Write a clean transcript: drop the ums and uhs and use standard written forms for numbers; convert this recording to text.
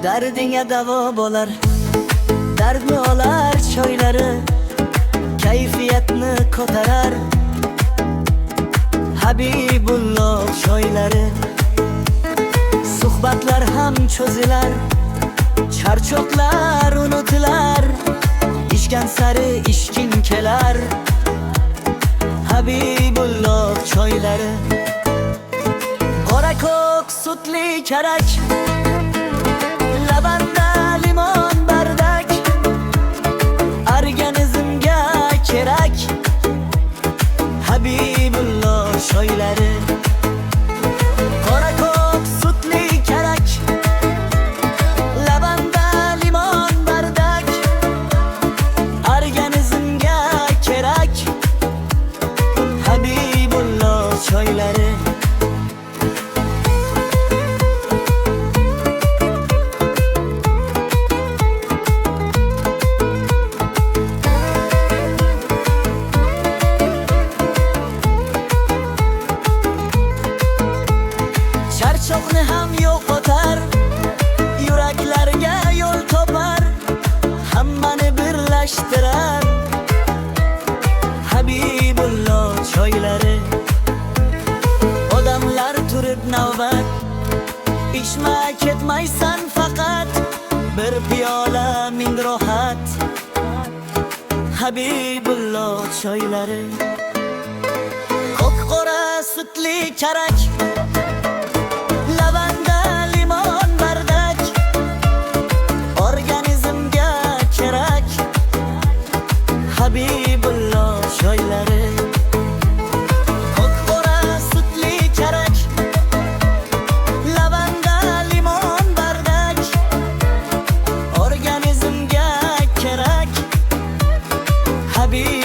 Dardinga davo bo'lar, dardni olar choylari, kayfiyatni ko'tarar Habibulloh choylari. Suhbatlar ham cho'zilar, charchoqlar unutilar, ichgan sari ishking kelar Habibulloh choylari. Qora ko'k sutli karak, lavanda limon bardak, organizmga kerak Habibulloh choylari. Qora ko'k sutli karak, lavanda limon bardak, organizmga kerak Habibulloh choylari. Charchoqni ham yo'qotar, yuraklarga yo'l topar, hammani birlashtirar Habibulloh choylari. Odamlar turib navbat, ichma ketmaysan faqat, bir piyola ming rohat Habibulloh choylari. Ko'k qora sutli karak, lavanda limon bardak, organizmga kerak Habibulloh choylari. Ko'k qora sutli karak, lavanda limon bardak, organizmga kerak Habibulloh